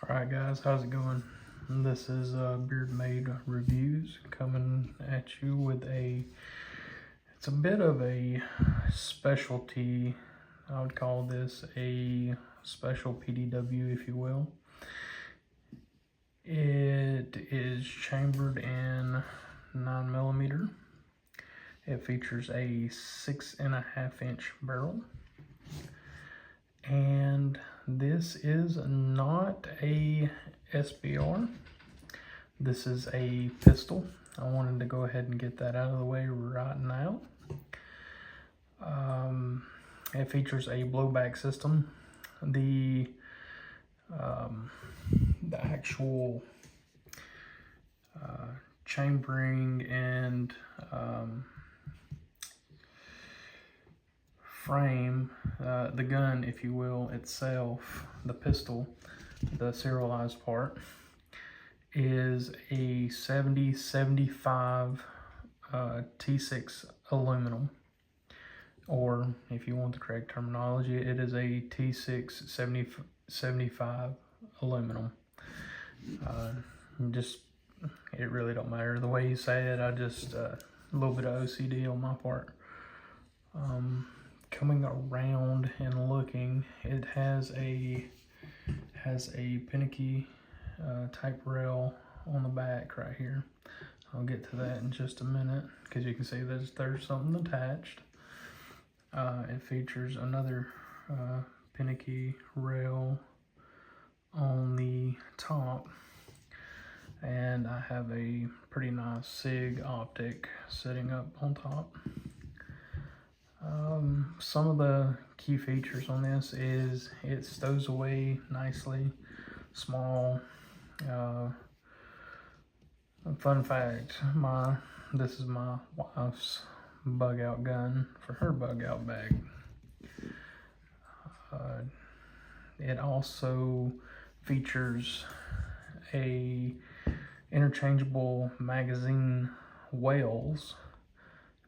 Alright guys, how's it going? This is Beard Made Reviews coming at you with it's a bit of a specialty. I would call this a special PDW, if you will. It is chambered in 9mm. It features a 6.5-inch barrel. And this is not a SBR. This is a pistol. I wanted to go ahead and get that out of the way right now. It features a blowback system. The actual chambering and frame, the gun, if you will, itself, the pistol, the serialized part, is a 7075 T6 aluminum, or if you want the correct terminology, it is a T6 75 aluminum. It really don't matter the way you say it. I just a little bit of OCD on my part. Coming around and looking, it has a pinicky type rail on the back right here. I'll get to that in just a minute because you can see there's something attached. It features another pinicky rail on the top, and I have a pretty nice SIG optic sitting up on top. Some of the key features on this is it stows away nicely, small. Fun fact, this is my wife's bug out gun for her bug out bag. It also features a interchangeable magazine wales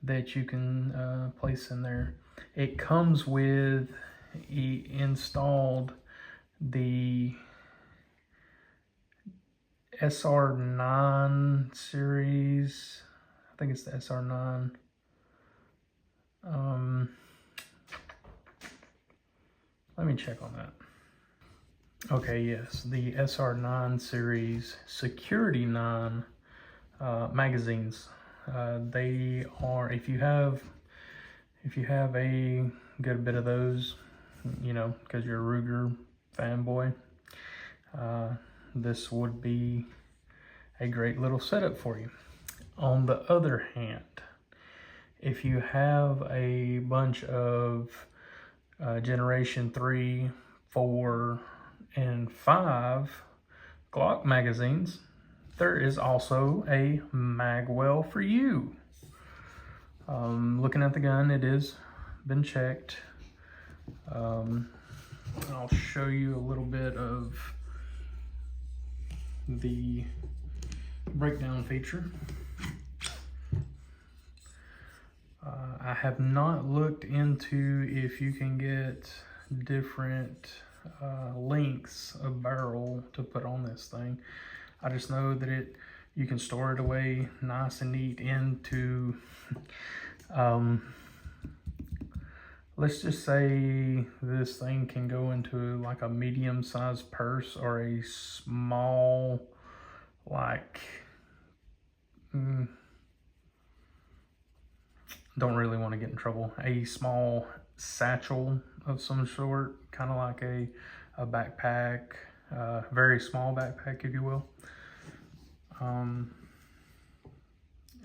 that you can place in there. It comes with installed the SR9 series. I think it's the SR9. Let me check on that. Okay, yes, the SR9 series Security 9 magazines. They are, if you have a good bit of those, you know, because you're a Ruger fanboy, this would be a great little setup for you. On the other hand, if you have a bunch of Generation 3, 4, and 5 Glock magazines, there is also a magwell for you. Looking at the gun, it is been checked. I'll show you a little bit of the breakdown feature. I have not looked into if you can get different lengths of barrel to put on this thing. I just know that you can store it away nice and neat into let's just say this thing can go into like a medium-sized purse or a small, like, don't really want to get in trouble, a small satchel of some sort, kind of like a backpack, very small backpack, if you will. And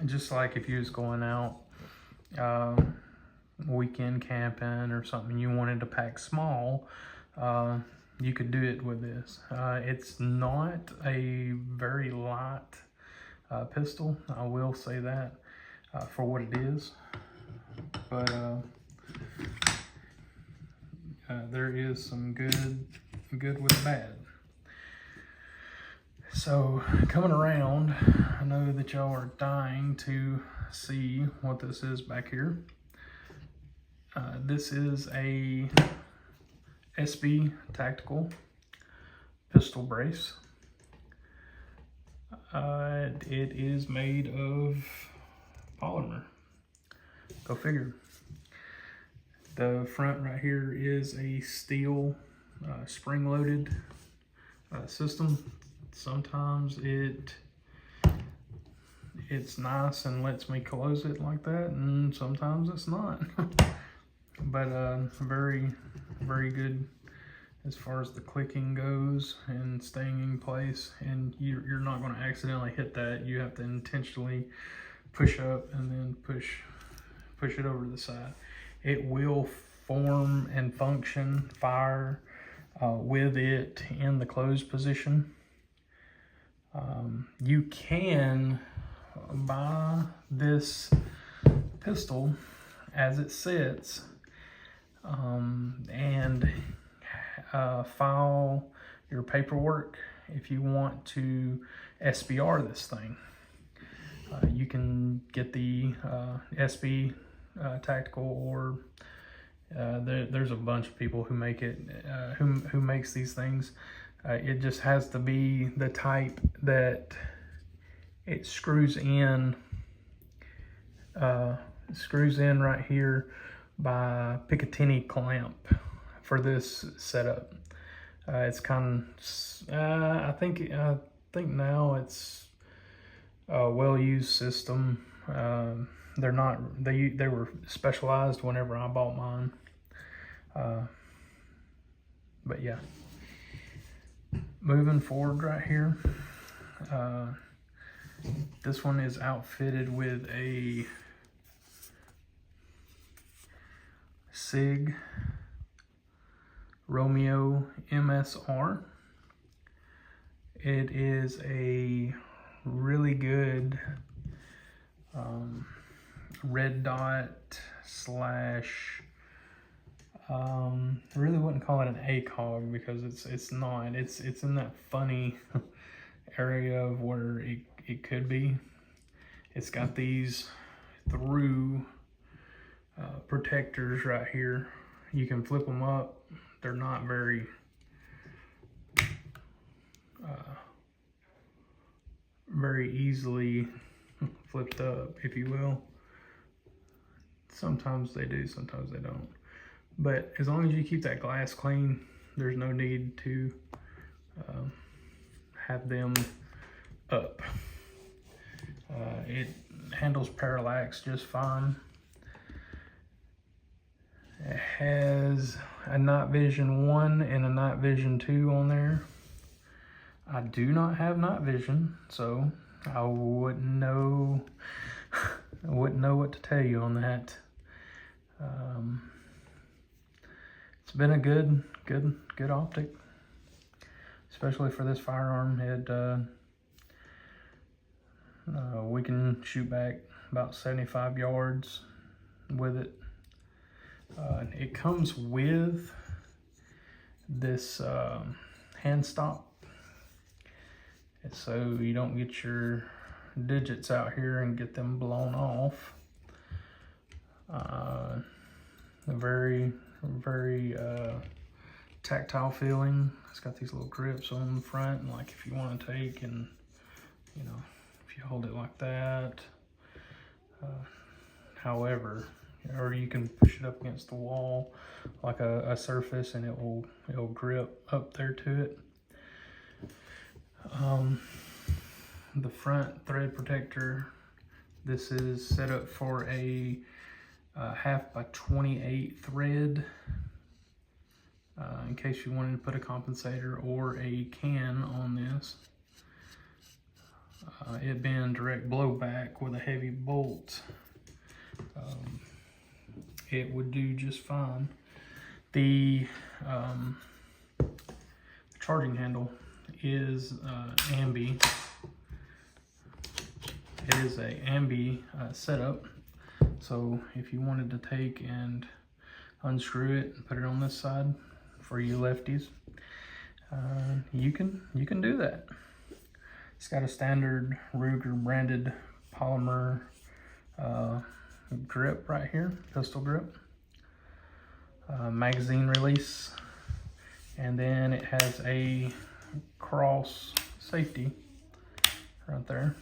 just like if you was going out weekend camping or something, you wanted to pack small, you could do it with this. It's not a very light pistol, I will say that, for what it is, but there is some good with bad. So coming around, I know that y'all are dying to see what this is back here. This is a SB Tactical pistol brace. It is made of polymer. Go figure. The front right here is a steel spring-loaded system. Sometimes it's nice and lets me close it like that, and sometimes it's not. But very, very good as far as the clicking goes and staying in place, and you're not going to accidentally hit that. You have to intentionally push up and then push it over to the side. It will form and function fire with it in the closed position. You can buy this pistol as it sits and file your paperwork if you want to SBR this thing. You can get the SB Tactical, or there's a bunch of people who make it, who makes these things. It just has to be the type that it screws in right here by Picatinny clamp for this setup. It's kind of, I think now it's a well-used system. They're not, they were specialized whenever I bought mine. But yeah, moving forward right here, this one is outfitted with a SIG Romeo MSR. It is a really good red dot slash, really wouldn't call it an ACOG because it's not. It's in that funny area of where it could be. It's got these through protectors right here. You can flip them up. They're not very very easily flipped up, if you will. Sometimes they do, sometimes they don't. But as long as you keep that glass clean, there's no need to have them up. It handles parallax just fine. It has a night vision 1 and a night vision 2 on there. I do not have night vision, so I wouldn't know what to tell you on that. It's been a good optic, especially for this firearm. We can shoot back about 75 yards with it. It comes with this hand stop, so you don't get your digits out here and get them blown off. Very tactile feeling. It's got these little grips on the front, and like if you want to take and, you know, if you hold it like that, however, or you can push it up against the wall like a surface, and it'll grip up there to it. The front thread protector, this is set up for a 1/2 by 28 thread, in case you wanted to put a compensator or a can on this. It being direct blowback with a heavy bolt, it would do just fine. The charging handle is ambi. It is a ambi setup. So if you wanted to take and unscrew it and put it on this side for you lefties, you can do that. It's got a standard Ruger branded polymer grip right here, pistol grip, magazine release, and then it has a cross safety right there.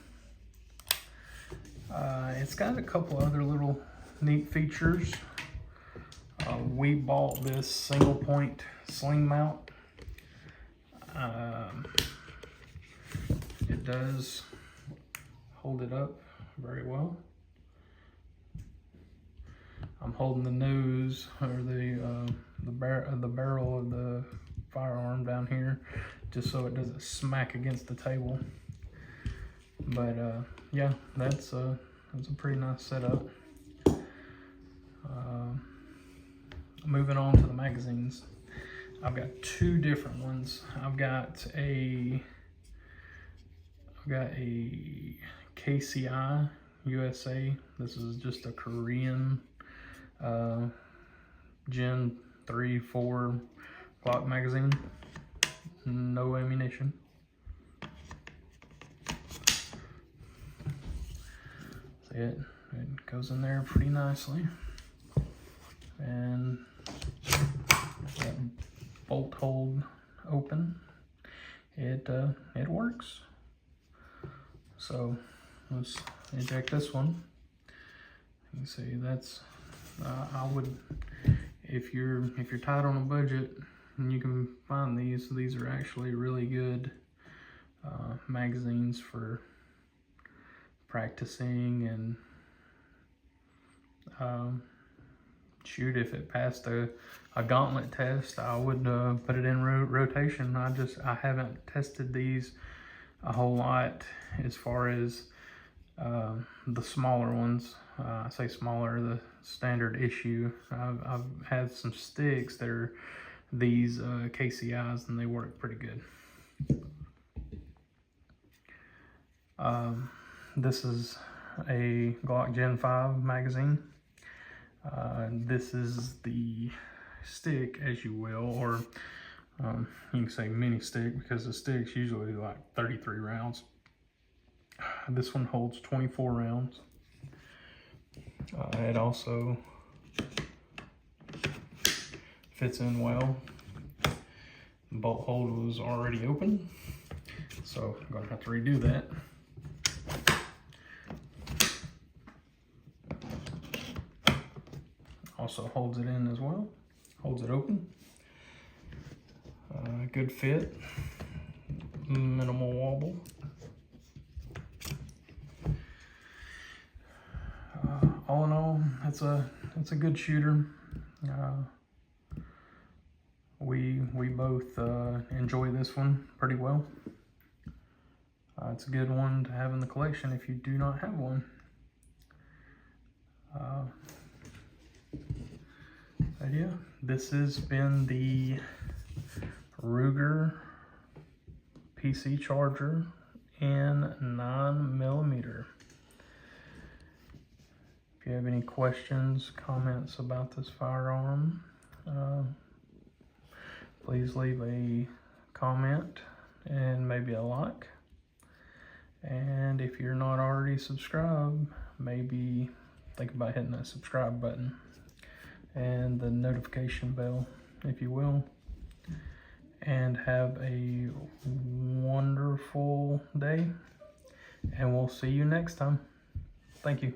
It's got a couple other little neat features. We bought this single point sling mount. It does hold it up very well. I'm holding the nose or the barrel of the firearm down here just so it doesn't smack against the table. But yeah, that's a pretty nice setup. Moving on to the magazines, I've got two different ones. I've got a KCI USA. This is just a Korean Gen 3-4 Glock magazine. No ammunition. See it goes in there pretty nicely. And that bolt hold open. It works. So let's eject this one. You can see that's I would, if you're tight on a budget and you can find these are actually really good magazines for practicing and shoot. If it passed a gauntlet test, I would put it in rotation. I haven't tested these a whole lot as far as the smaller ones. I say smaller, the standard issue. I've had some sticks that are these KCIs and they work pretty good. This is a Glock Gen 5 magazine. This is the stick, as you will, or you can say mini stick because the stick's usually like 33 rounds. This one holds 24 rounds. It also fits in well. The bolt hold was already open, so I'm gonna have to redo that. Also holds it in as well, holds it open. Good fit, minimal wobble. All in all, it's a good shooter. We both enjoy this one pretty well. It's a good one to have in the collection if you do not have one. But yeah, this has been the Ruger PC Charger in 9mm. If you have any questions, comments about this firearm, please leave a comment and maybe a like. And if you're not already subscribed, maybe think about hitting that subscribe button and the notification bell, if you will. And have a wonderful day, and we'll see you next time. Thank you.